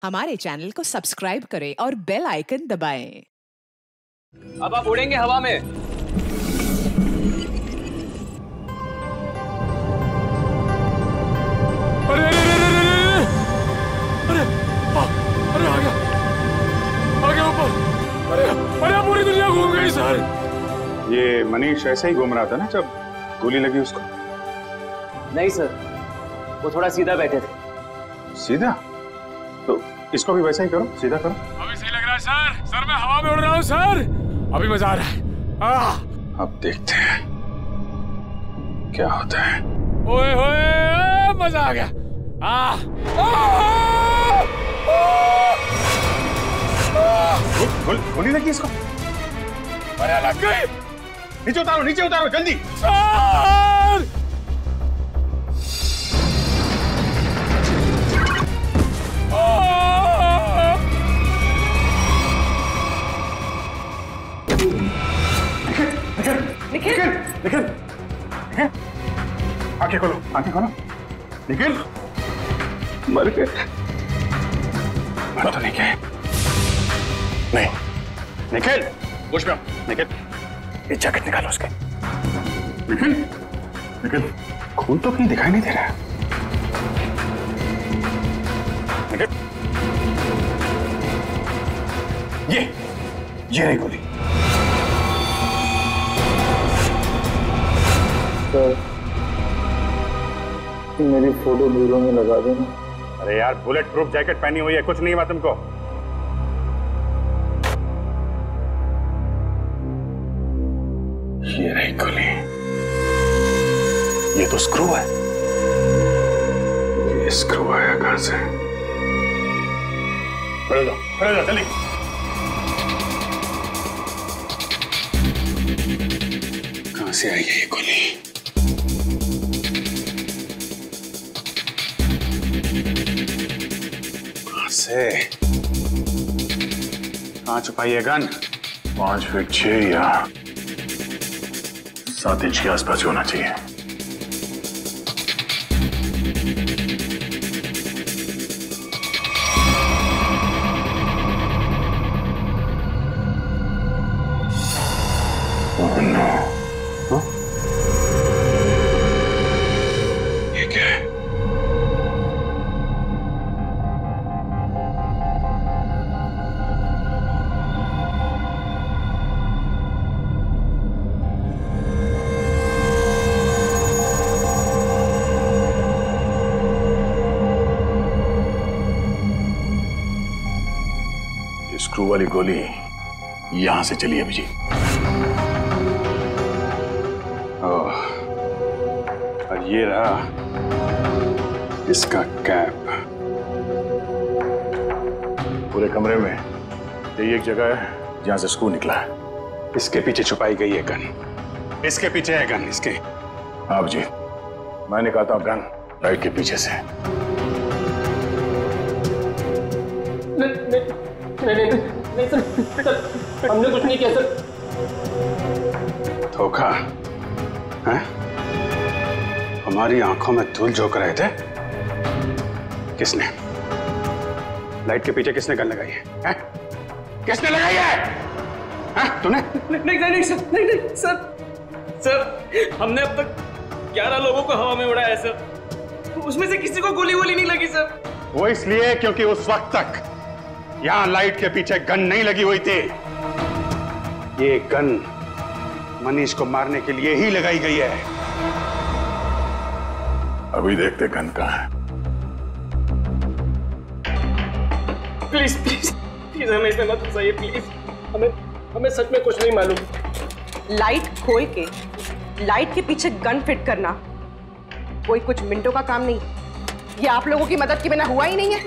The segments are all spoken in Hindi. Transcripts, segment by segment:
हमारे चैनल को सब्सक्राइब करें और बेल आइकन दबाएं। अब आप उड़ेंगे हवा में। अरे अरे अरे अरे अरे अरे आ गया ऊपर। अरे अरे पूरी दुनिया घूम गई सर। ये मनीष ऐसे ही घूम रहा था ना जब गोली लगी उसको? नहीं सर, वो थोड़ा सीधा बैठे थे। सीधा? तो इसको भी वैसा ही करो, सीधा करो। अभी सही लग रहा है सर। सर मैं हवा में उड़ रहा हूँ सर, अभी मजा आ रहा है। अब देखते हैं क्या होता है। ओए होए मजा आ गया। गोली लगी इसको? अरे लग गई। नीचे उतारो जल्दी। सर निखिल आंखें खोलो। निखिल मर गए? मर तो नहीं गए? नहीं निखिल, होश में आओ। निखिल ये जैकेट निकालो उसके। निखिल खून तो कहीं दिखाई नहीं दे रहा है। निखिल ये रही गोली। मेरी फोटो ब्यूरो में लगा देना। अरे यार बुलेट प्रूफ जैकेट पहनी हुई है, कुछ नहीं हुआ तुमको। ये रही गोली। ये तो स्क्रू है। ये स्क्रू आया कहां से? खड़े जाओ जल्दी। कहां से आई है ये गोली? कहां छुपाई है गन? 5 फीट 6 या 7 इंच के आसपास होना चाहिए। Oh no. ये क्या है? स्क्रू वाली गोली यहां से चली अभिजीत। ओह, और ये रहा इसका कैप। पूरे कमरे में यही एक जगह है जहां से स्क्रू निकला है। इसके पीछे छुपाई गई है गन। इसके पीछे है गन इसके। हाँ जी, मैं निकालता हूं गन लाइट के पीछे से। नहीं सर, हमने कुछ नहीं किया सर। धोखा है? हमारी आंखों में धूल झोंक रहे थे। किसने? लाइट के पीछे किसने गन लगाई है? किसने लगाई है? तूने? नहीं सर, हमने अब तक 11 लोगों को हवा में उड़ाया है सर। उसमें से किसी को गोली नहीं लगी सर। वो इसलिए क्योंकि उस वक्त तक यहां लाइट के पीछे गन नहीं लगी हुई थी। ये गन मनीष को मारने के लिए ही लगाई गई है। अभी देखते गन कहां है। प्लीज हमें इसमें मत फंसाइए प्लीज। हमें सच में कुछ नहीं मालूम। लाइट खोल के लाइट के पीछे गन फिट करना कोई कुछ मिनटों का काम नहीं। ये आप लोगों की मदद के बिना हुआ ही नहीं है।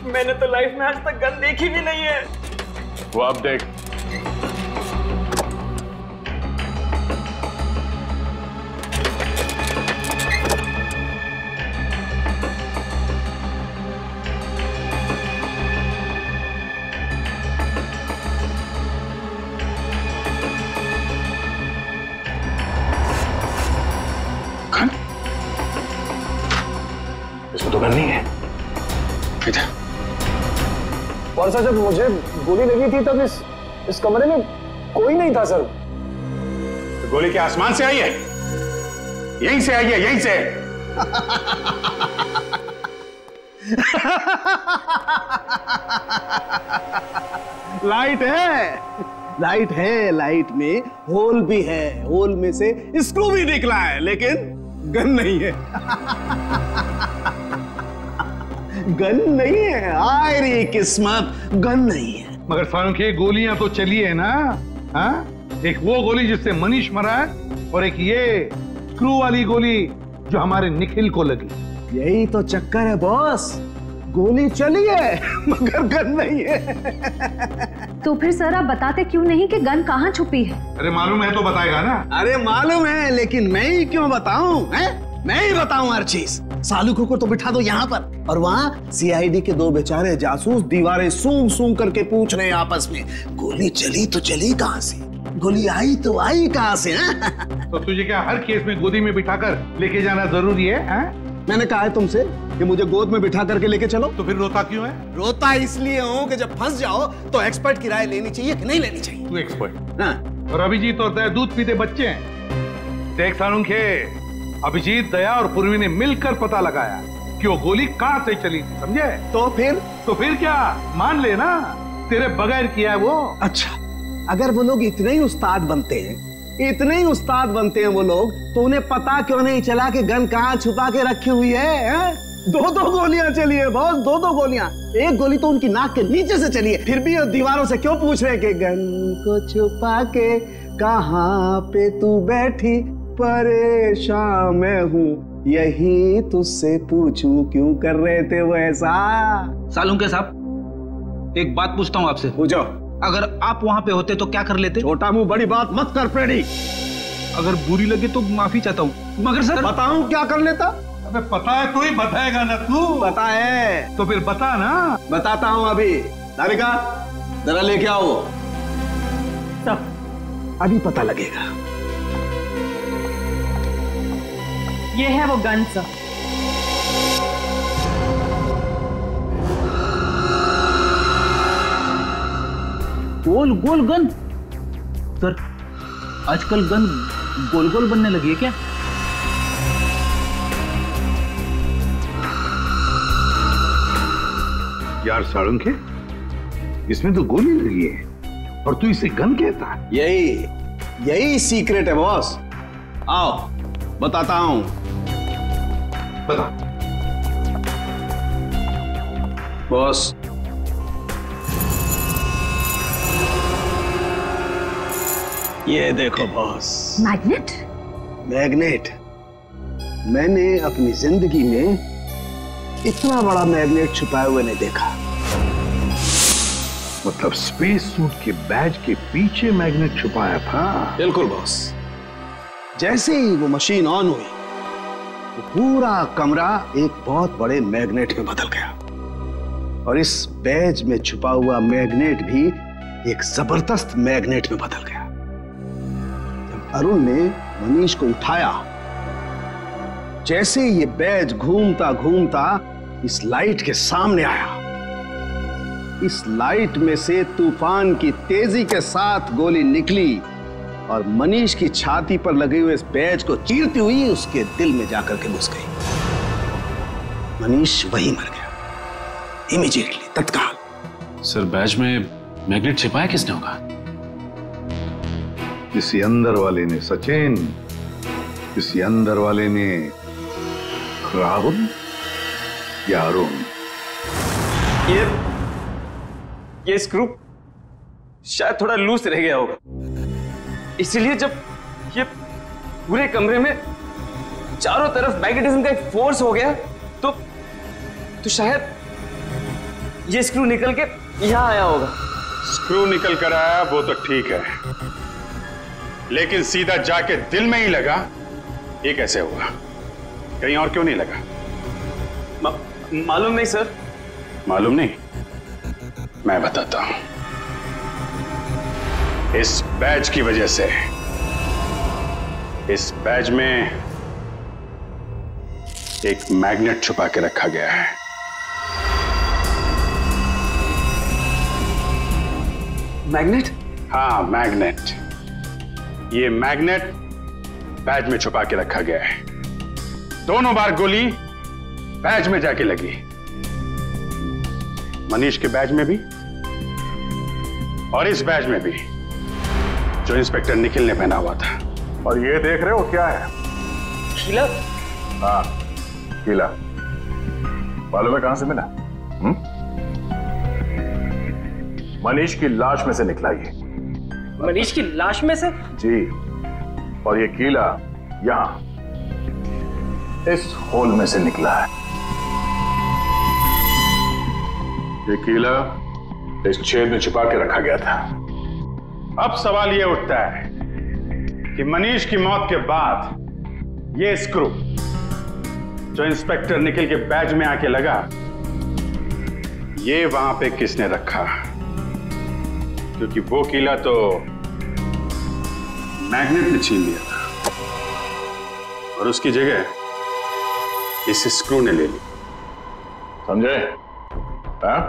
मैंने तो लाइफ में आज तक गन देखी भी नहीं है। वो अब देख। इसमें तो गन नहीं है। इधर और सर जब मुझे गोली लगी थी तब इस कमरे में कोई नहीं था सर। तो गोली क्या आसमान से आई है? यहीं से आई है, यहीं से। लाइट है, लाइट है, लाइट में होल भी है, होल में से स्क्रू भी निकला है, लेकिन गन नहीं है। गन नहीं है, आय रे किस्मत, गन नहीं है। मगर सालुंखे गोलियां तो चली है ना? हाँ, एक वो गोली जिससे मनीष मरा है और एक ये स्क्रू वाली गोली जो हमारे निखिल को लगी। यही तो चक्कर है बॉस, गोली चली है मगर गन नहीं है। तो फिर सर आप बताते क्यों नहीं कि गन कहाँ छुपी है? अरे मालूम है तो बताएगा ना। अरे मालूम है, लेकिन मैं ही क्यों बताऊं? मैं ही बताऊं हर चीज। सालुखों को तो बिठा दो यहाँ पर, और वहाँ सीआईडी के दो बेचारे जासूस दीवारें सूंघ सूंघ करके पूछ रहे हैं आपस में, गोली चली तो चली कहाँ से, गोली आई तो आई कहाँ से? तो तुझे क्या हर केस में गोदी में बिठाकर लेके जाना जरूरी है? मैंने कहा है तुमसे कि मुझे गोद में बिठा करके लेके चलो। तो फिर रोता क्यों है? रोता इसलिए हूँ कि जब फंस जाओ तो एक्सपर्ट की राय लेनी चाहिए कि नहीं लेनी चाहिए। तू एक्सपर्ट? हाँ। और अभिजीत और दया दूध पीते बच्चे हैं। देख सालुंखे, अभिजीत, दया और पूर्वी ने मिलकर पता लगाया कि वो गोली कहाँ से चली, समझे? तो फिर क्या, मान लेना तेरे बगैर किया है वो। अच्छा, अगर वो लोग इतने ही उस्ताद बनते हैं, इतने ही उस्ताद बनते हैं वो लोग, तो उन्हें पता क्यों नहीं चला कि गन कहाँ छुपा के रखी हुई है? दो गोलियां चली है बॉस, दो गोलियां। एक गोली तो उनकी नाक के नीचे से चली है, फिर भी दीवारों से क्यों पूछ रहे कि गन को छुपा के कहाँ पे तू बैठी, परेशान मैं हूँ यही तुझसे पूछूं, क्यों कर रहे थे वो ऐसा? सालुंखे साहब, एक बात पूछता हूँ आपसे। पूछो। अगर आप वहां पे होते तो क्या कर लेते? छोटा मुंह बड़ी बात मत कर प्रेडी। अगर बुरी लगे तो माफी चाहता हूँ, मगर सर बताऊं क्या कर लेता? अबे पता है तो ही बताएगा ना तू। पता है तो फिर बता ना। बताता हूँ अभी। नाविका जरा लेके आओ। अभी पता लगेगा। ये है वो गन सर। गोल गोल गन? सर आजकल गन गोल गोल बनने लगी है क्या? यार सालुंखे, इसमें तो गोली लगी है और तू इसे गन कहता है? यही सीक्रेट है बॉस। आओ बताता हूं। बता। बॉस, ये देखो बॉस। मैग्नेट? मैग्नेट। मैंने अपनी जिंदगी में इतना बड़ा मैग्नेट छुपाए हुए नहीं देखा। मतलब स्पेस सूट के बैज के पीछे मैग्नेट छुपाया था? बिल्कुल बॉस। जैसे ही वो मशीन ऑन हुई, तो पूरा कमरा एक बहुत बड़े मैग्नेट में बदल गया, और इस बैज में छुपा हुआ मैग्नेट भी एक जबरदस्त मैग्नेट में बदल गया। जब अरुण ने मनीष को उठाया, जैसे ये बैज घूमता घूमता इस लाइट के सामने आया, इस लाइट में से तूफान की तेजी के साथ गोली निकली और मनीष की छाती पर लगे हुए इस बैज को चीरती हुई उसके दिल में जाकर के घुस गई। मनीष वहीं मर गया, इमीडिएटली, तत्काल। सर, बैज में मैग्नेट छिपाया किसने होगा? किसी अंदर वाले ने सचिन, किसी अंदर वाले ने राहुल या अरुण। ये स्क्रू शायद थोड़ा लूज रह गया होगा, इसीलिए जब ये पूरे कमरे में चारों तरफ मैग्नेटिज्म का एक फोर्स हो गया तो शायद ये स्क्रू निकल के यहां आया होगा। स्क्रू निकल कर आया वो तो ठीक है, लेकिन सीधा जाके दिल में ही लगा, ये कैसे हुआ? कहीं और क्यों नहीं लगा? मालूम नहीं सर। मालूम नहीं? मैं बताता हूं। इस बैज की वजह से, इस बैज में एक मैग्नेट छुपा के रखा गया है। मैग्नेट? हाँ, मैग्नेट। ये मैग्नेट बैज में छुपा के रखा गया है। दोनों बार गोली बैज में जाके लगी, मनीष के बैज में भी और इस बैज में भी जो इंस्पेक्टर निखिल ने पहना हुआ था। और ये देख रहे हो क्या है? कीला? हाँ, कीला। मालूम है कहां से मिला? मनीष की लाश में से निकला ये। मनीष की लाश में से? जी। और ये कीला यहां इस होल में से निकला है। ये कीला इस छेद में छुपा के रखा गया था। अब सवाल यह उठता है कि मनीष की मौत के बाद ये स्क्रू जो इंस्पेक्टर निखिल के बैज में आके लगा, ये वहां पे किसने रखा? क्योंकि वो कीला तो मैग्नेट ने छीन लिया था और उसकी जगह इस स्क्रू ने ले ली। समझे? हाँ?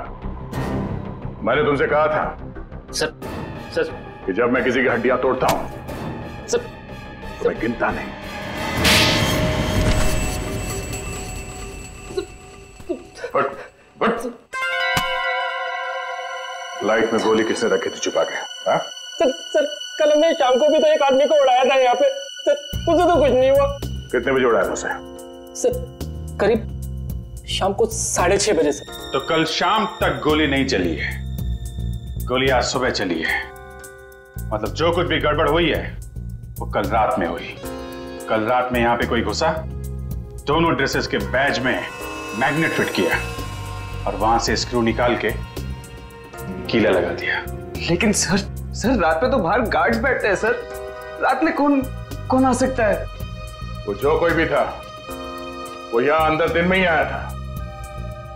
मैंने तुमसे कहा था सर कि जब मैं किसी की हड्डियां तोड़ता हूं तो मैं गिनता नहीं। बट लाइट में गोली किसने रखी थी छुपा के? हाँ? सर कल हमने शाम को भी तो एक आदमी को उड़ाया था यहाँ पे। सर मुझे तो कुछ नहीं हुआ। कितने बजे उड़ाया उसे? सर करीब शाम को 6:30 बजे से। तो कल शाम तक गोली नहीं चली है, गोली आज सुबह चली है। मतलब जो कुछ भी गड़बड़ हुई है वो कल रात में हुई। कल रात में यहां पे कोई घुसा, दोनों ड्रेसेस के बैज में मैग्नेट फिट किया और वहां से स्क्रू निकाल के कीला लगा दिया। लेकिन सर रात में तो बाहर गार्ड्स बैठते हैं सर। रात में कौन आ सकता है? वो जो कोई भी था वो यहां अंदर दिन में ही आया था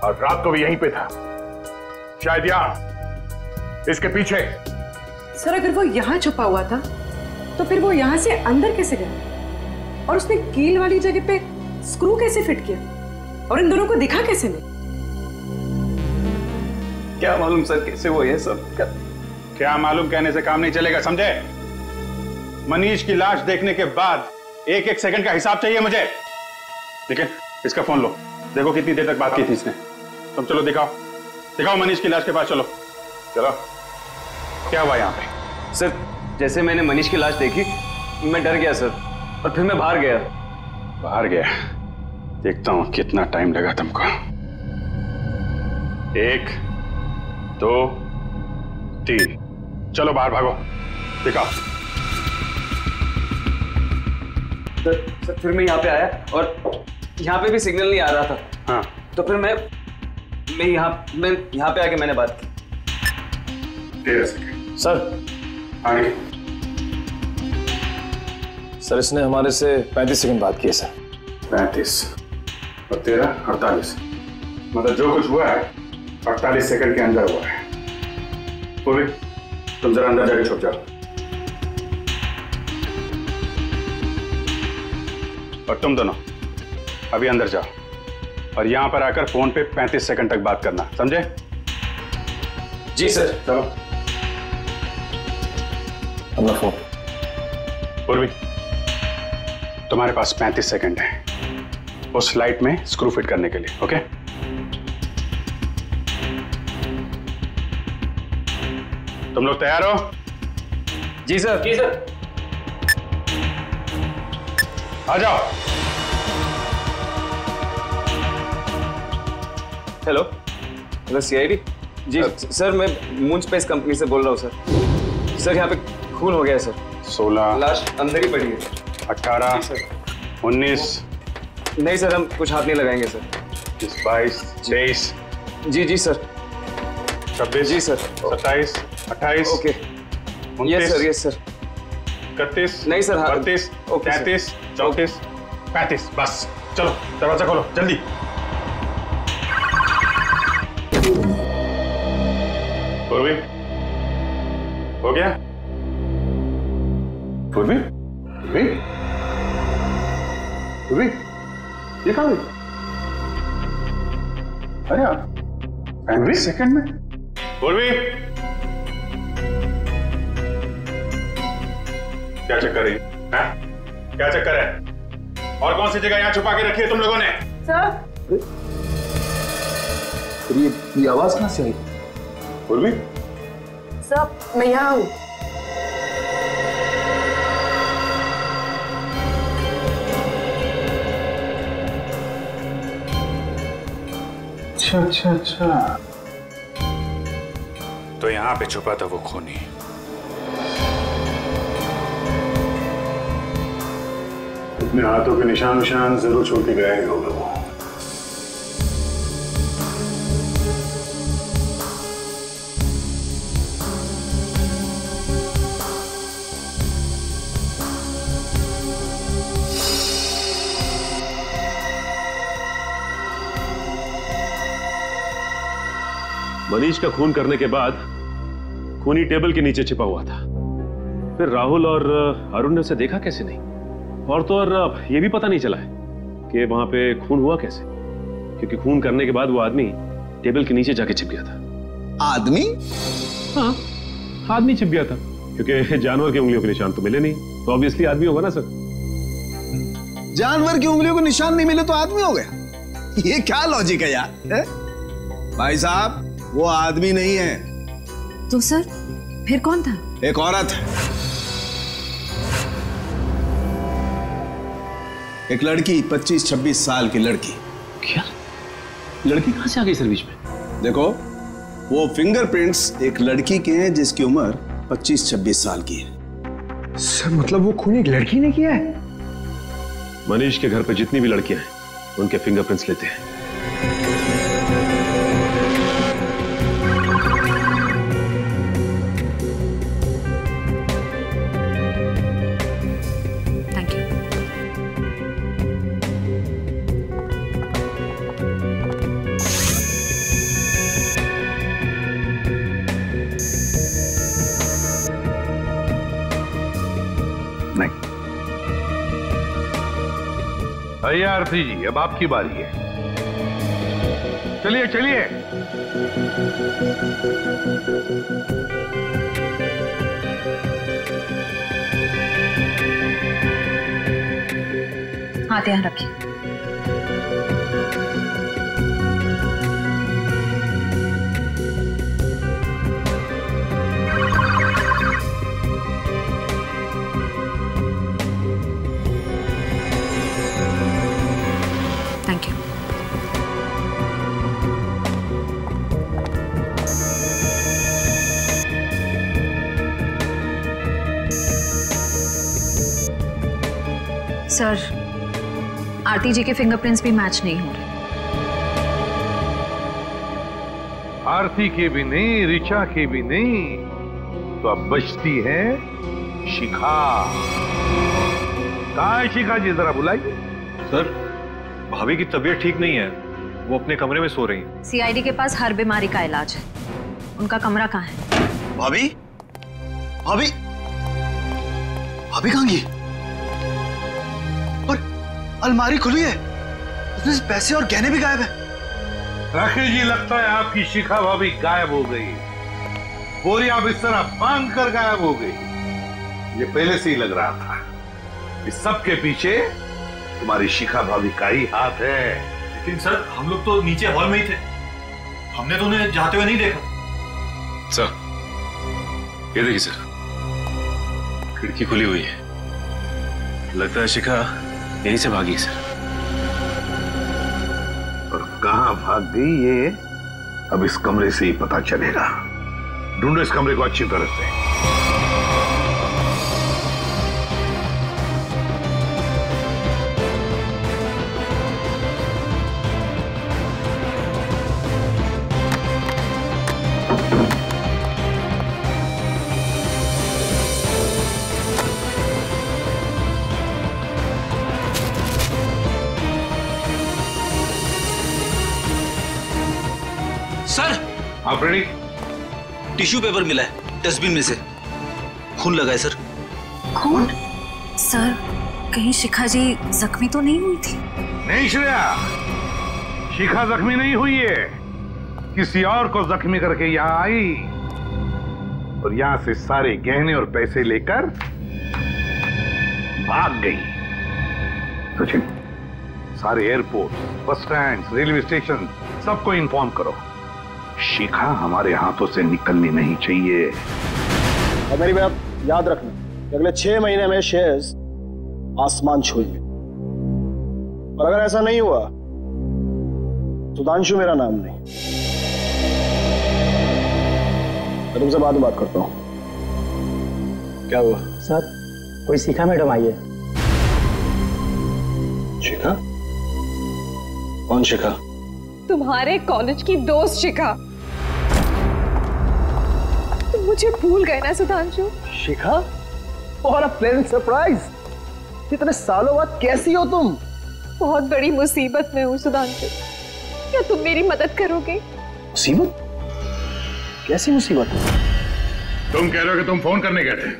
और रात को भी यहीं पे था। शायद यहां इसके पीछे। सर अगर वो यहां छुपा हुआ था तो फिर वो यहां से अंदर कैसे गया? और उसने कील वाली जगह पे स्क्रू कैसे फिट किया? और इन दोनों को दिखा कैसे नहीं? क्या मालूम सर कैसे वो ये सब क्या मालूम कहने से काम नहीं चलेगा, समझे? मनीष की लाश देखने के बाद एक एक सेकंड का हिसाब चाहिए मुझे। लेकिन इसका फोन लो, देखो कितनी देर तक बात की थी इसने। तुम चलो दिखाओ मनीष की लाश के पास चलो। क्या हुआ यहाँ पे? सर जैसे मैंने मनीष की लाश देखी मैं डर गया सर और फिर मैं बाहर गया। देखता हूं कितना टाइम लगा तुमको। 1 2 3 चलो बाहर भागो, दिखाओ। सर फिर मैं यहाँ पे आया और यहाँ पे भी सिग्नल नहीं आ रहा था। हाँ। तो फिर मैं यहाँ पे आके मैंने बात की। 13 सेकंड। सर आगे। सर इसने हमारे से 35 सेकंड बात की है सर। 35 और 13 48। मतलब जो कुछ हुआ है 48 सेकंड के अंदर हुआ है। पूरी तुम जरा अंदर जाके छुप जाओ और तुम दोनों अभी अंदर जाओ और यहां पर आकर फोन पे 35 सेकंड तक बात करना, समझे? जी सर। चलो। अपना फोन। पूर्वी तुम्हारे पास 35 सेकंड है उस लाइट में स्क्रू फिट करने के लिए, ओके? तुम लोग तैयार हो? जी सर। आ जाओ। Hello CID. जी सर मैं मून स्पेस कंपनी से बोल रहा हूँ सर। यहाँ पे खून हो गया है सर। 16 लाश अंदर ही पड़ी है। 18 19 नहीं सर हम कुछ हाथ नहीं लगाएंगे सर। 22 23 जी सर। 26 जी सर। 27 28 ओके। यस सर 31 नहीं सर 32 33 34 35। बस चलो दरवाजा खोलो जल्दी। पूर्वी हो गया? पूर्वी ये कहाँ गई? अरे यार 35 सेकंड में। पूर्वी क्या चक्कर है? क्या चक्कर है? और कौन सी जगह यहाँ छुपा के रखी है तुम लोगों ने? सर ये आवाज कहां से आई? पूर्वी? सर मैं यहाँ हूँ। अच्छा। तो यहाँ पे छुपा था वो खूनी। अपने हाथों के निशान जरूर छोड़ के गया होगा वो। मनीष का खून करने के बाद खूनी टेबल के नीचे छिपा हुआ था। फिर राहुल और अरुण ने उसे देखा कैसे नहीं, और तो और ये भी पता नहीं चला है कि वहां पे खून हुआ कैसे, क्योंकि खून करने के बाद वो आदमी टेबल के नीचे जाके छिप गया था। आदमी? हाँ, आदमी छिप गया था, क्योंकि जानवर की उंगलियों के निशान तो मिले नहीं, तो ऑब्वियसली आदमी होगा ना सर। जानवर की उंगलियों के निशान नहीं मिले तो आदमी हो गया? ये क्या लॉजिक है यार? भाई साहब, वो आदमी नहीं है। तो सर फिर कौन था? एक औरत है, एक लड़की, 25-26 साल की लड़की। क्या? लड़की कहां से आ गई सर बीच में? देखो, वो फिंगरप्रिंट्स एक लड़की के हैं जिसकी उम्र 25-26 साल की है। सर मतलब वो खून एक लड़की ने किया है? मनीष के घर पे जितनी भी लड़कियां हैं, उनके फिंगरप्रिंट्स लेते हैं। भैया आरती जी, अब आपकी बारी है। चलिए चलिए। हाथ यहाँ रखिए। Thank you. सर, आरती जी के फिंगरप्रिंट्स भी मैच नहीं हो रहे। आरती के भी नहीं, ऋचा के भी नहीं, तो अब बचती है शिखा। कहाँ है शिखा जी? जरा बुलाइए। सर, भाभी की तबीयत ठीक नहीं है, वो अपने कमरे में सो रही हैं। सीआईडी के पास हर बीमारी का इलाज है, उनका कमरा कहाँ है? भाभी? भाभी? भाभी कहाँ गई? और अलमारी खुली है, उसमें से पैसे और गहने भी गायब है। राकेश जी, लगता है आपकी शिखा भाभी गायब हो गई। बोरिया बिस्तर बांध कर गायब हो गई। ये पहले से ही लग रहा था। इस सब के पीछे तुम्हारी शिखा भाभी का ही हाथ है। लेकिन सर, हम लोग तो नीचे हॉल में ही थे, हमने तो उन्हें जाते हुए नहीं देखा। सर, ये देखिए सर, खिड़की खुली हुई है, लगता है शिखा यहीं से भागी सर। और कहां भाग गई ये अब इस कमरे से ही पता चलेगा। ढूंढो इस कमरे को अच्छी तरह से। सर, आप रेडी? टिश्यू पेपर मिला है डस्टबिन में से, खून लगा है सर। खून? सर, कहीं शिखा जी जख्मी तो नहीं हुई थी? नहीं श्रेया, शिखा जख्मी नहीं हुई है, किसी और को जख्मी करके यहाँ आई और यहाँ से सारे गहने और पैसे लेकर भाग गई। सचिन, सारे airport, bus stand, railway station सबको इन्फॉर्म करो, शिखा हमारे हाथों से निकलनी नहीं चाहिए। और मेरी बात याद रखना, अगले 6 महीने में शेयर्स आसमान छूएंगे, और अगर ऐसा नहीं हुआ सुधांशु मेरा नाम नहीं। मैं तुमसे बाद में बात करता हूं। क्या हुआ? सर, कोई शिखा मैडम आई है। शिखा? कौन शिखा? तुम्हारे कॉलेज की दोस्त शिखा। तुम मुझे भूल गए ना सुधांशु? शिखा? और प्लेजेंट सरप्राइज। इतने सालों बाद कैसी हो तुम? बहुत बड़ी मुसीबत में हूँ सुधांशु, क्या तुम मेरी मदद करोगे? मुसीबत? कैसी मुसीबत? तुम कह रहे हो कि तुम फोन करने गए थे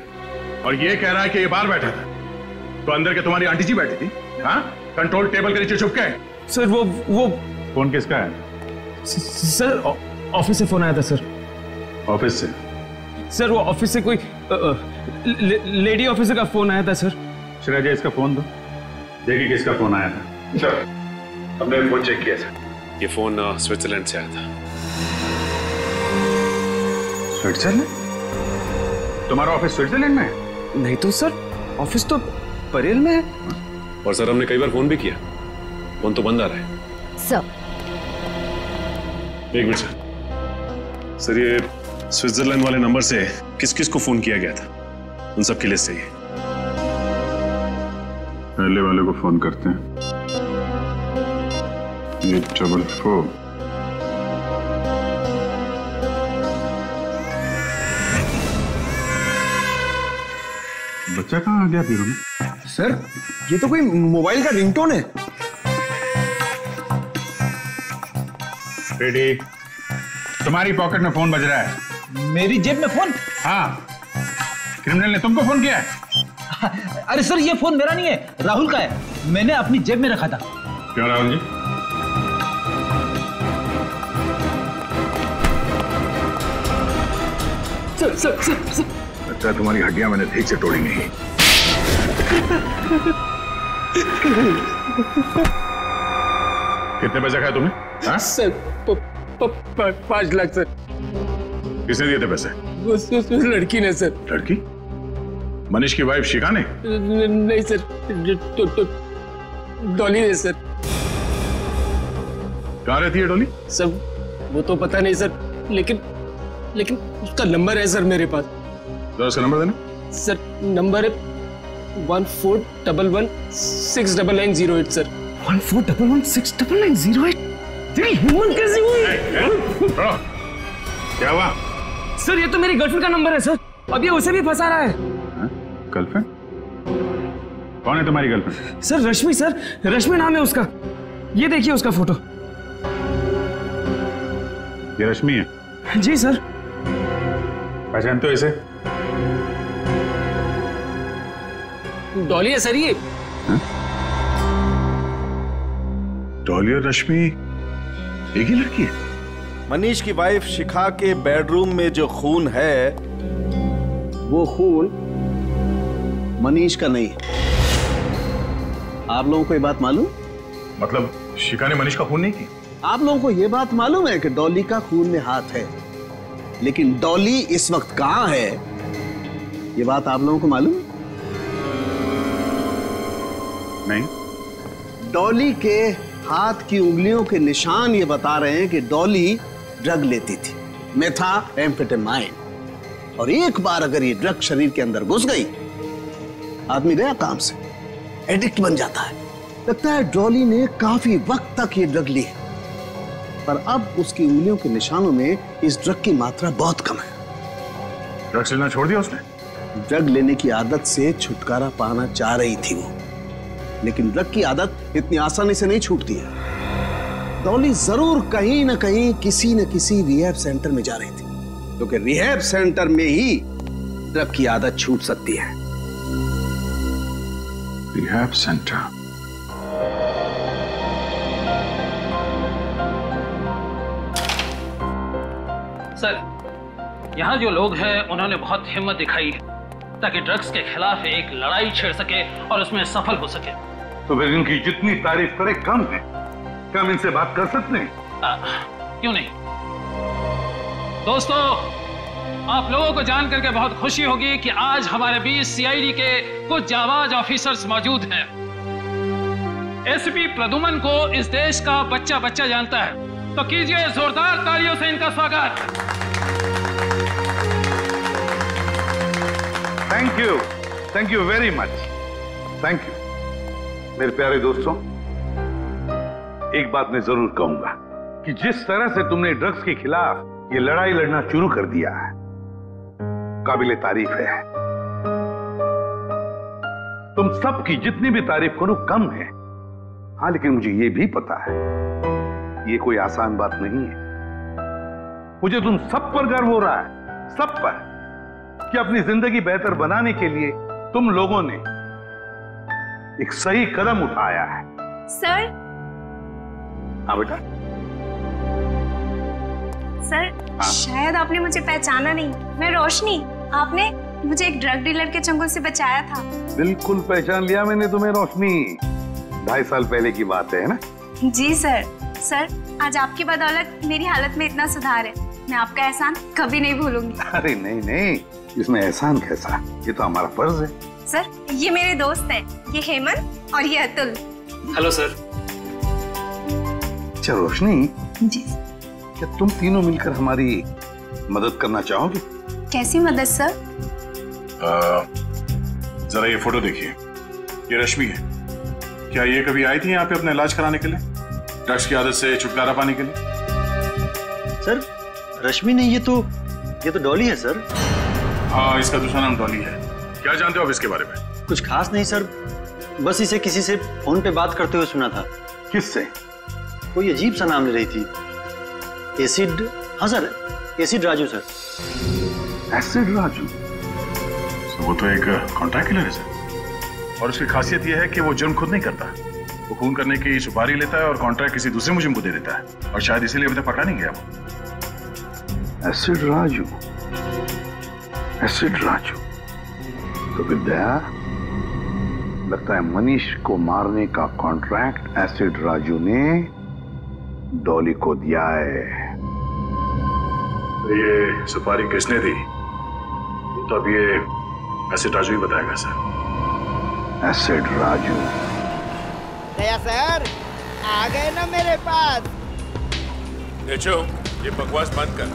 और ये कह रहा है कि ये बाहर बैठा था, तो अंदर के तुम्हारी आंटी जी बैठी थी, हाँ? कंट्रोल टेबल के नीचे छुप के। सर वो फोन किसका है? सर ऑफिस से फोन आया था सर। ऑफिस से? सर वो ऑफिस से कोई लेडी ऑफिसर का फोन आया था सर। श्रेया, इसका फोन दो, देखिए किसका फोन आया था। सर, हमने फोन चेक किया था, ये फोन स्विट्जरलैंड से आया था। स्विट्जरलैंड? तुम्हारा ऑफिस स्विट्जरलैंड में है? नहीं तो सर, ऑफिस तो परेल में है। और सर हमने कई बार फोन भी किया, फोन तो बंद आ रहा है। सर, एक मिनट सर, ये स्विट्जरलैंड वाले नंबर से किस किस को फोन किया गया था, उन सब की लिस्ट चाहिए। पहले वाले को फोन करते हैं, 844। बच्चा कहाँ आ गया बीरो में? सर, ये तो कोई मोबाइल का रिंगटोन है। रेडी, तुम्हारी पॉकेट में फोन बज रहा है। मेरी जेब में फोन? हाँ, क्रिमिनल ने तुमको फोन किया है। अरे सर, ये फोन मेरा नहीं है, राहुल का है, मैंने अपनी जेब में रखा था। क्यों राहुल जी? सर अच्छा, तुम्हारी हड्डियां मैंने ठीक से तोड़ी नहीं। कितने पैसे खाए तुमने? हाँ? Sir 5 lakh sir. किसने दिए थे पैसे? उस लड़की ने सर। लड़की? मनीष की वाइफ शिखा ने? नहीं सर, डॉली ने सर। कहाँ रहती है डॉली? सर वो तो पता नहीं सर, लेकिन उसका नंबर है सर मेरे पास। जरा उसका नंबर देना। सर नंबर है 1411699908 सर। 1411699908? तेरी हिम्मत कैसी हुई? क्या हुआ? सर ये तो मेरी गर्लफ्रेंड का नंबर है सर, अब ये उसे भी फंसा रहा है। गर्लफ्रेंड? कौन है तुम्हारी गर्लफ्रेंड? सर रश्मि, सर रश्मि नाम है उसका, ये देखिए उसका फोटो। ये रश्मि है? जी सर। पहचानते हो इसे? डॉली है सर ये। डॉली और रश्मि एक ही लड़की है? मनीष की वाइफ शिखा के बेडरूम में जो खून है, वो खून मनीष का नहीं है। आप लोगों को ये बात मालूम? मतलब शिखा ने मनीष का खून नहीं किया? आप लोगों को ये बात मालूम है कि डॉली का खून में हाथ है, लेकिन डॉली इस वक्त कहां है, ये बात आप लोगों को मालूम है? नहीं। डॉली के हाथ की उंगलियों के निशान ये बता रहे हैं कि डॉली ड्रग लेती थी, मेथाम्फेटामाइन, और एक बार अगर ये ड्रग शरीर के अंदर घुस गई, आदमी गया काम से, एडिक्ट बन जाता है। लगता है डॉली ने काफी वक्त तक ये ड्रग ली है, पर अब उसकी उंगलियों के निशानों में इस ड्रग की मात्रा बहुत कम है। ड्रग्स लेना छोड़ दिया उसने? ड्रग लेने की आदत से छुटकारा पाना चाह रही थी वो, लेकिन ड्रग की आदत इतनी आसानी से नहीं छूटती है। डॉली जरूर कहीं न कहीं किसी न किसी रिहैब सेंटर में जा रही थी, क्योंकि रिहैब सेंटर में ही ड्रग की आदत छूट सकती है। Rehab centre? सर, यहाँ जो लोग हैं उन्होंने बहुत हिम्मत दिखाई है ताकि ड्रग्स के खिलाफ एक लड़ाई छेड़ सके और उसमें सफल हो सके। तो फिर इनकी जितनी तारीफ करे कम है। क्या हम इनसे बात कर सकते हैं? क्यों नहीं दोस्तों, आप लोगों को जान करके बहुत खुशी होगी कि आज हमारे बीच सीआईडी के कुछ जाबाज ऑफिसर्स मौजूद हैं। एसपी प्रदुमन को इस देश का बच्चा बच्चा जानता है, तो कीजिए जोरदार तालियों से इनका स्वागत। Thank you very much, thank you. मेरे प्यारे दोस्तों, एक बात मैं जरूर कहूंगा कि जिस तरह से तुमने ड्रग्स के खिलाफ ये लड़ाई लड़ना शुरू कर दिया है, काबिले तारीफ है। तुम सबकी जितनी भी तारीफ करो कम है। हाँ, लेकिन मुझे ये भी पता है ये कोई आसान बात नहीं है। मुझे तुम सब पर गर्व हो रहा है, सब पर, कि अपनी जिंदगी बेहतर बनाने के लिए तुम लोगों ने एक सही कदम उठाया है। सर। हाँ बेटा। सर, शायद आपने मुझे पहचाना नहीं। मैं रोशनी, आपने मुझे एक ड्रग डीलर के चंगुल से बचाया था। बिल्कुल पहचान लिया मैंने तुम्हें रोशनी। 2.5 साल पहले की बात है ना? जी सर। सर, आज आपकी बदौलत मेरी हालत में इतना सुधार है, मैं आपका एहसान कभी नहीं भूलूंगी। अरे नहीं, इसमें एहसान कैसा, ये तो हमारा फर्ज है। सर, ये मेरे दोस्त हैं, ये हेमंत और ये अतुल। Hello sir. अच्छा रोशनी जी, क्या तुम तीनों मिलकर हमारी मदद करना चाहोगे? कैसी मदद सर? जरा ये फोटो देखिए, ये रश्मि है। क्या ये कभी आई थी यहाँ पे अपना इलाज कराने के लिए, ड्रग्स की आदत से छुटकारा पाने के लिए? सर, रश्मि नहीं, ये तो डॉली है सर। हाँ, इसका दूसरा नाम डॉली है। क्या जानते हो आप इसके बारे में? कुछ खास नहीं सर, बस इसे किसी से फोन पे बात करते हुए सुना था। किससे? कोई अजीब सा नाम ले रही थी। एसिड, हाँ sir, acid Raju sir. Acid Raju? वो तो एक कॉन्ट्रैक्ट किलर है सर, और उसकी खासियत यह है कि वो जुर्म खुद नहीं करता, वो खून करने की सुपारी लेता है और कॉन्ट्रैक्ट किसी दूसरे मुजरिम को दे देता है, और शायद इसीलिए अभी तक पकड़ा नहीं गया वो। Acid Raju, acid Raju. तो फिर दया, लगता है मनीष को मारने का कॉन्ट्रैक्ट एसिड राजू ने डॉली को दिया है। तो ये सुपारी किसने दी, तो अब ये एसिड राजू ही बताएगा सर। एसिड राजू। दया सर, आ गए ना मेरे पास। देखो, ये बकवास बंद कर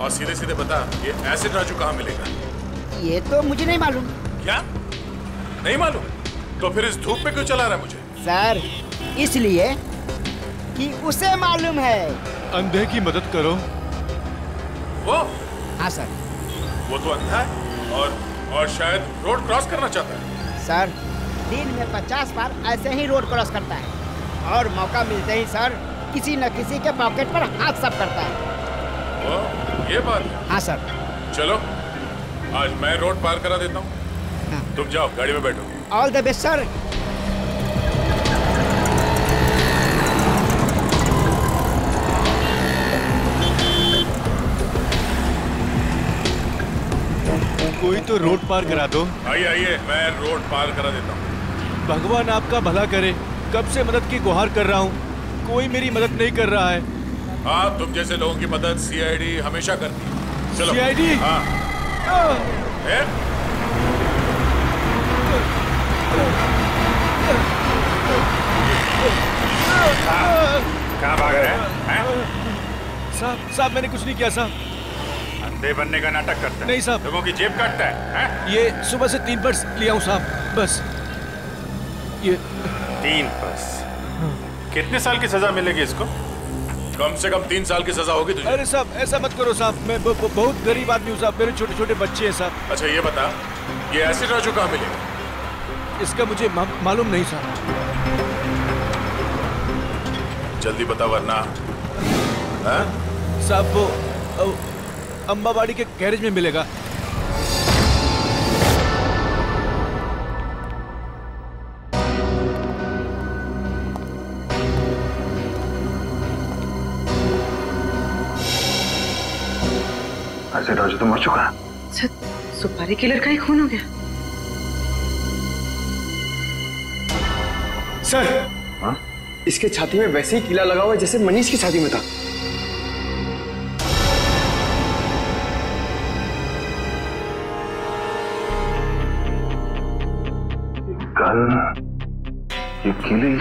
और सीधे सीधे बता, ये एसिड राजू कहाँ मिलेगा? ये तो मुझे नहीं मालूम। क्या नहीं मालूम? तो फिर इस धूप में क्यों चला रहा है मुझे? सर, इसलिए कि उसे मालूम है। अंधे की मदद करो। वो? हाँ सर। वो तो अंधा है और शायद रोड क्रॉस करना चाहता है। सर, दिन में 50 बार ऐसे ही रोड क्रॉस करता है, और मौका मिलते ही सर किसी न किसी के पॉकेट पर हाथ साफ करता है। वो ये बात है? हाँ सर। चलो, आज मैं रोड पार करा देता हूँ। हाँ। तुम जाओ, गाड़ी में बैठो। All the best sir. कोई तो रोड पार करा दो। आइए, मैं रोड पार करा देता हूँ। भगवान आपका भला करे, कब से मदद की गुहार कर रहा हूँ, कोई मेरी मदद नहीं कर रहा है। हाँ, तुम जैसे लोगों की मदद सीआईडी हमेशा करती है। चलो। सीआईडी? हाँ। कहाँ भाग रहे हैं? साहब मैंने कुछ नहीं किया साहब। अंधे बनने का नाटक करता है? नहीं साहब। लोगों की जेब काटता है? ये सुबह से 3 पर्स लिया हूँ साहब, बस ये 3 पर्स। कितने साल की सजा मिलेगी इसको? कम से कम 3 साल की सजा होगी तुझे। अरे साहब ऐसा मत करो साहब, मैं बहुत गरीब आदमी हूँ साहब, मेरे छोटे छोटे बच्चे हैं साहब। अच्छा ये बता, ये एसिड राजू कहाँ मिलेगा? इसका मुझे मालूम नहीं साहब। जल्दी बता वरना। साहब वो अंबाबाड़ी के गैरेज में मिलेगा। एसिड राजू तो मर चुका है। सुपारी किलर का ही खून हो गया। सर, हाँ? इसके छाती में वैसे ही कीला लगा हुआ है जैसे मनीष की छाती में था। ये कीली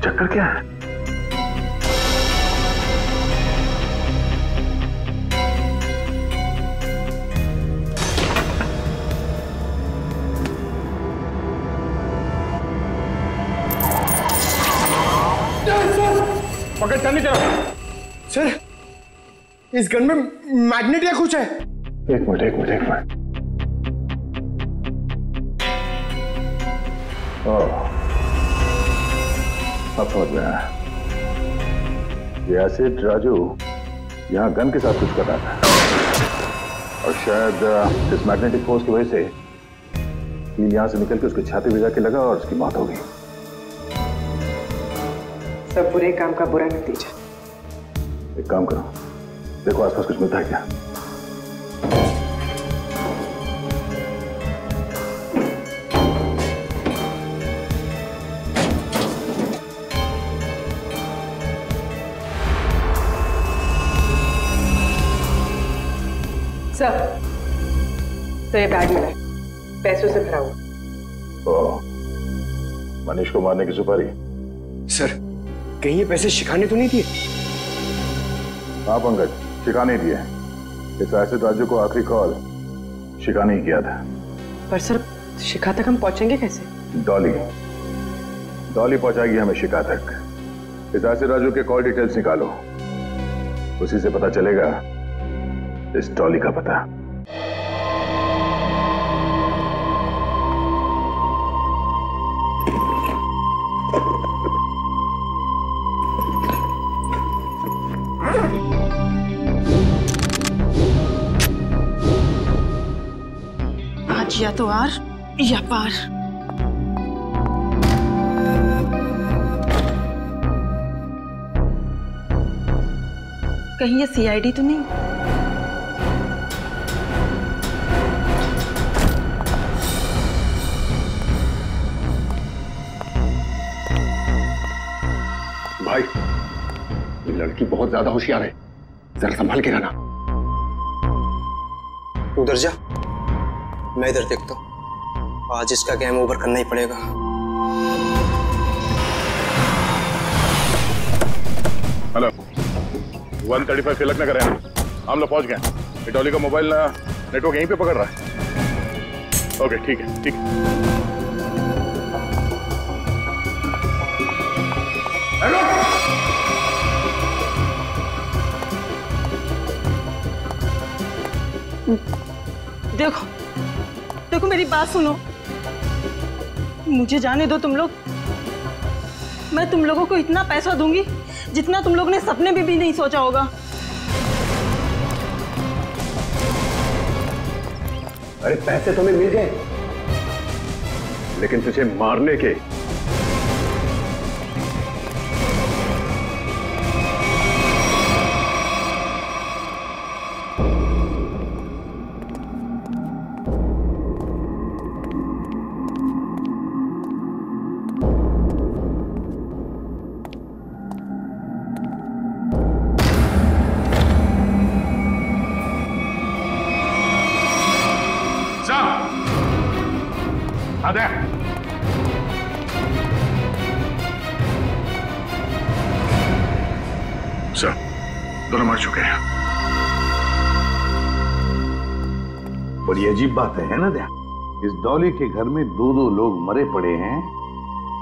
चक्कर क्या है? पकड़ करनी तरफ। सर, इस गन में मैग्नेट या कुछ है। एक मिनट। अब समझ में आया। ये एसिड राजू यहाँ गन के साथ कुछ कर रहा था और शायद इस मैग्नेटिक फोर्स की वजह से कील यहाँ से निकल के उसकी छाती में जाके लगा और उसकी मौत हो गई। सब बुरे काम का बुरा नतीजा। एक काम करो, देखो आसपास कुछ मिलता है क्या। सर, तो ये बैग मिला, पैसों से भरा हुआ। मनीष को मारने की सुपारी। सर, कहीं ये पैसे शिखा ने तो नहीं दिए? हाँ पंकज, शिखा ने दिए। इस एसिड राजू को आखिरी कॉल शिखा ने ही किया था। पर सर, शिखा तक हम पहुंचेंगे कैसे? डॉली पहुंचाएगी हमें शिखा तक। इस एसिड राजू के कॉल डिटेल्स निकालो, उसी से पता चलेगा इस डॉली का पता। आज या तो आर या पार। कहीं ये सीआईडी तो नहीं? भाई, ये लड़की बहुत ज्यादा होशियार है, जरा संभाल के रहना। उधर जा, मैं इधर देखता हूँ। आज इसका गेम ओवर करना ही पड़ेगा। हेलो, 135 तिलक नगर है, हम लोग पहुंच गए। डॉली का मोबाइल नेटवर्क यहीं पे पकड़ रहा है। ओके, ठीक है, ठीक है। देखो, देखो मेरी बात सुनो, मुझे जाने दो तुम लोग। मैं तुम लोगों को इतना पैसा दूंगी जितना तुम लोग ने सपने में भी नहीं सोचा होगा। अरे पैसे तुम्हें मिल गए, लेकिन तुझे मारने के। सर, दोनों मर चुके हैं। बड़ी अजीब बात है ना दया, इस डॉली के घर में दो लोग मरे पड़े हैं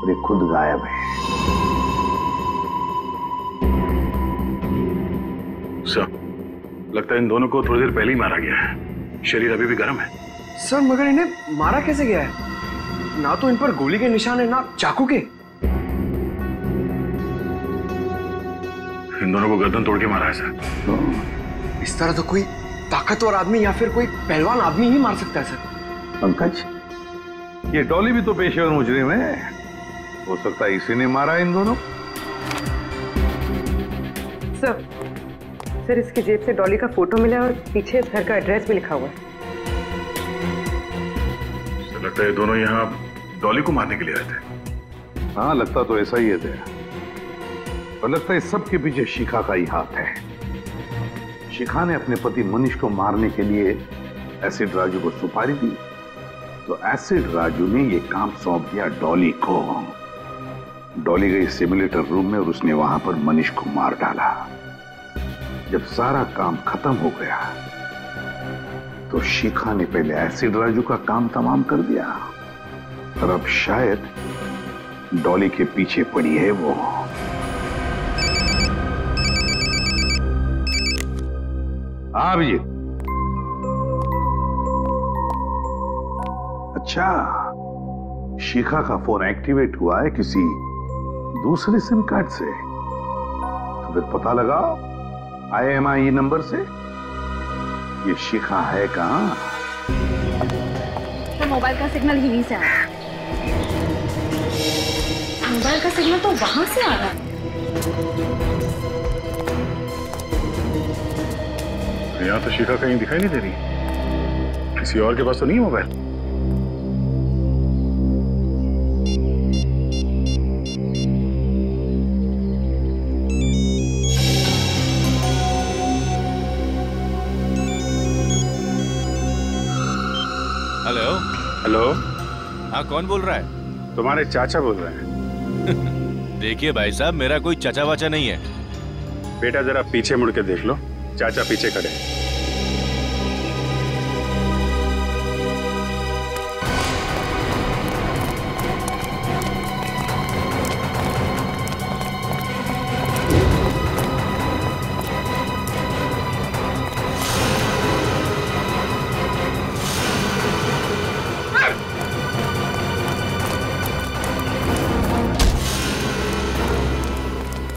और ये खुद गायब है। सर, लगता है इन दोनों को थोड़ी देर पहले ही मारा गया है। शरीर अभी भी गर्म है। सर, मगर इन्हें मारा कैसे गया है? ना तो इन पर गोली के निशान है, ना चाकू के। इन दोनों को गर्दन तोड़ के मारा है सर। इस तरह तो कोई ताकतवर आदमी या फिर कोई पहलवान आदमी ही मार सकता है सर। पंकज, ये डॉली भी तो पेशेवर मुजरिम है, हो सकता है इसी ने मारा इन दोनों। सर, इसकी जेब से डॉली का फोटो मिला और पीछे इस घर का एड्रेस भी लिखा हुआ है। तो लगता है ये दोनों यहाँ डॉली को मारने के लिए आए थे। हाँ, लगता तो ऐसा ही है दया। और लगता है इस सब के पीछे शिखा का ही हाथ है। शिखा ने अपने पति मनीष को मारने के लिए एसिड राजू को सुपारी दी, तो एसिड राजू ने ये काम सौंप दिया डॉली को। डॉली गई सिमुलेटर रूम में और उसने वहां पर मनीष को मार डाला। जब सारा काम खत्म हो गया तो शिखा ने पहले एसिड राजू का काम तमाम कर दिया और अब शायद डॉली के पीछे पड़ी है वो। हाँ अभिजीत। अच्छा, शिखा का फोन एक्टिवेट हुआ है किसी दूसरे सिम कार्ड से, तो फिर पता लगाओ IMEI नंबर से ये शिखा है कहां? तो मोबाइल का सिग्नल यहीं से आ रहा है। मोबाइल का सिग्नल तो वहां से आ रहा है। यहाँ तो शिखा कहीं दिखाई नहीं दे रही। किसी और के पास तो नहीं है मोबाइल? Hello hello. हाँ, कौन बोल रहा है? तुम्हारे चाचा बोल रहे हैं। देखिए भाई साहब, मेरा कोई चाचा वाचा नहीं है। बेटा जरा पीछे मुड़ के देख लो, चाचा पीछे खड़े।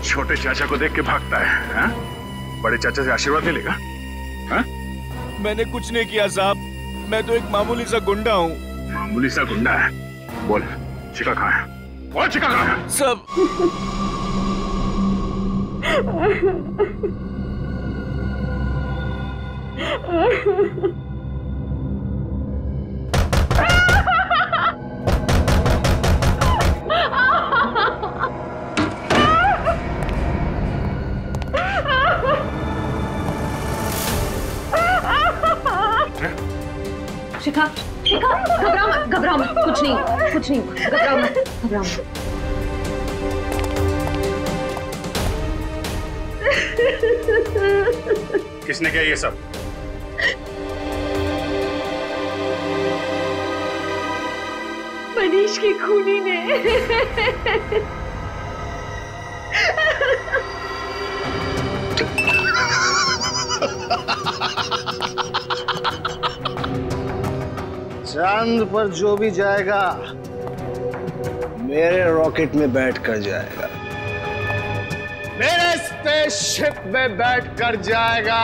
छोटे चाचा को देख के भागता है, हा? बड़े चाचा से आशीर्वाद मिलेगा? हा? मैंने कुछ नहीं किया साहब, मैं तो एक मामूली सा गुंडा हूँ। मामूली सा गुंडा है? बोल, शिखा कहाँ है? बोल, शिखा कहाँ है? सब शिखा, शिखा, घबराओ मत, घबराओ मत, कुछ नहीं, घबराओ मत, घबराओ मत। किसने किया ये सब? मनीष की खूनी ने। चांद पर जो भी जाएगा मेरे रॉकेट में बैठकर जाएगा, मेरे स्पेसशिप में बैठकर जाएगा।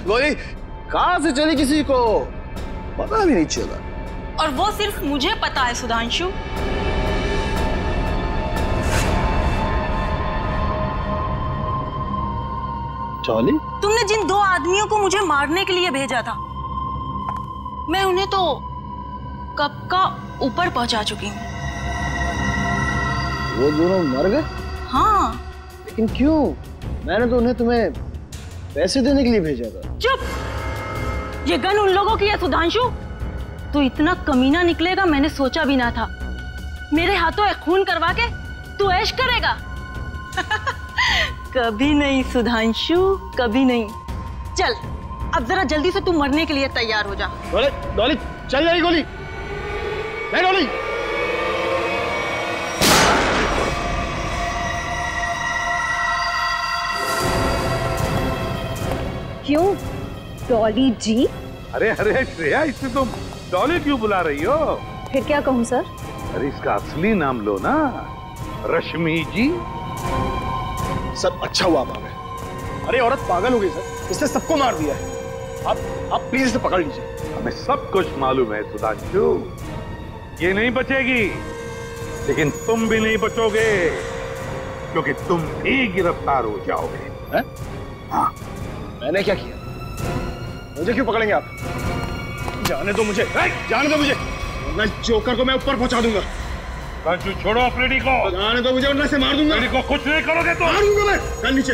गोली कहां से चली किसी को पता भी नहीं चला, और वो सिर्फ मुझे पता है सुधांशु। चौली, तुमने जिन दो आदमियों को मुझे मारने के लिए भेजा था, मैं उन्हें तो कब का ऊपर पहुंचा चुकी हूँ। वो दोनों मर गए? हाँ। लेकिन क्यों? मैंने तो उन्हें तुम्हें पैसे देने के लिए भेजा था। चुप! ये गन उन लोगों की है सुधांशु। तू इतना कमीना निकलेगा मैंने सोचा भी ना था। मेरे हाथों एक खून करवा के तू ऐश करेगा? कभी नहीं सुधांशु, कभी नहीं। चल अब जरा जल्दी से तू मरने के लिए तैयार हो जा। डॉली, डॉली चल जाएगी गोली। नहीं डॉली। क्यों डॉली जी? अरे अरे श्रेया, इससे तुम डॉली क्यों बुला रही हो? फिर क्या कहूँ सर? अरे इसका असली नाम लो ना, रश्मि जी। सब अच्छा हुआ आप आ गए। अरे औरत पागल हो गई सर, इसने सबको मार दिया है। आप प्लीज इसे पकड़ लीजिए। हमें सब कुछ मालूम है सुधांशु, ये नहीं बचेगी, लेकिन तुम भी नहीं बचोगे, क्योंकि तुम भी गिरफ्तार हो जाओगे। हाँ, मैंने क्या किया? मुझे क्यों पकड़ेंगे आप? जाने दो मुझे, जाने दो मुझे, वरना जोकर को मैं ऊपर पहुंचा दूंगा। राजू छोड़ो अफ्रीदी को। जाने दो मुझे, वरना से मार दूंगा। अफ्रीदी को कुछ नहीं करोगे तो मार दूंगा मैं। कान नीचे,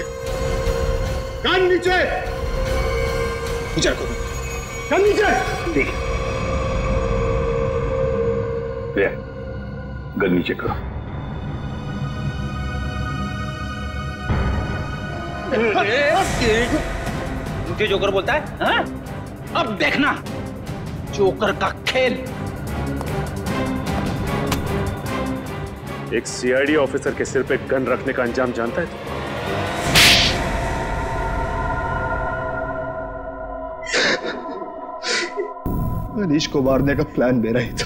कान नीचे, नीचे रखो, कान नीचे। ठीक है, गन नीचे करो। मुझे जोकर बोलता है, हाँ? अब देखना जोकर का खेल। एक सीआईडी ऑफिसर के सिर पे गन रखने का अंजाम जानता है तू? मनीष को मारने का प्लान मेरा ही था।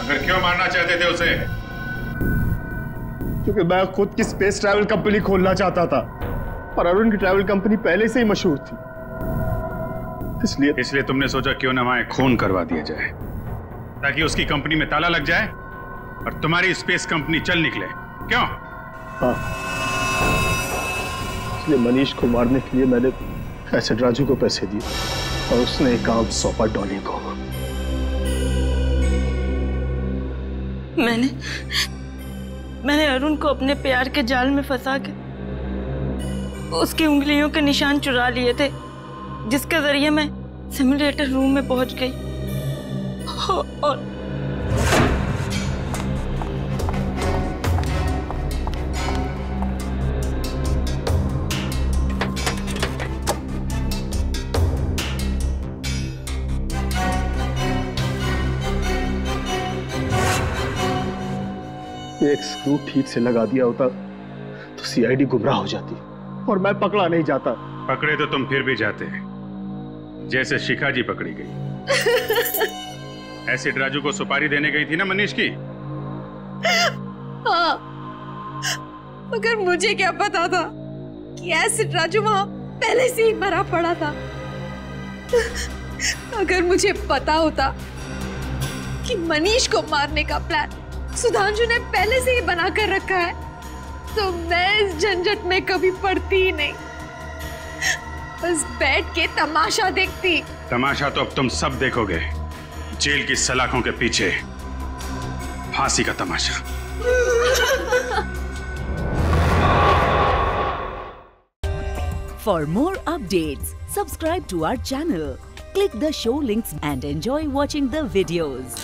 अगर क्यों मारना चाहते थे उसे? क्योंकि मैं खुद की स्पेस ट्रैवल कंपनी खोलना चाहता था और अरुण की ट्रैवल कंपनी पहले से ही मशहूर थी, इसलिए तुमने सोचा क्यों ना वहां खून करवा दिया जाए ताकि उसकी कंपनी में ताला लग जाए और तुम्हारी स्पेस कंपनी चल निकले। क्यों? हाँ, इसलिए मनीष को मारने के लिए मैंने एसिड राजू को पैसे दिए और उसने एक काम सौंपा डॉली को। मैंने अरुण को अपने प्यार के जाल में फंसा के उसकी उंगलियों के निशान चुरा लिए थे, जिसके जरिए मैं सिमुलेटर रूम में पहुंच गई और एक स्क्रू ठीक से लगा दिया होता तो सीआईडी गुमराह हो जाती और मैं पकड़ा नहीं जाता। पकड़े तो तुम फिर भी जाते, जैसे शिखा जी पकड़ी गई। एसिड राजू को सुपारी देने गई थी ना मनीष की? हाँ, मगर मुझे क्या पता था कि एसिड राजू वहां पहले से ही मरा पड़ा था। अगर मुझे पता होता कि मनीष को मारने का प्लान सुधांशु ने पहले से ही बना कर रखा है तो मैं इस झंझट में कभी पड़ती ही नहीं, बस बैठ के तमाशा देखती। तमाशा तो अब तुम सब देखोगे, जेल की सलाखों के पीछे फांसी का तमाशा। For more updates, subscribe to our channel, click the show links and enjoy watching the videos.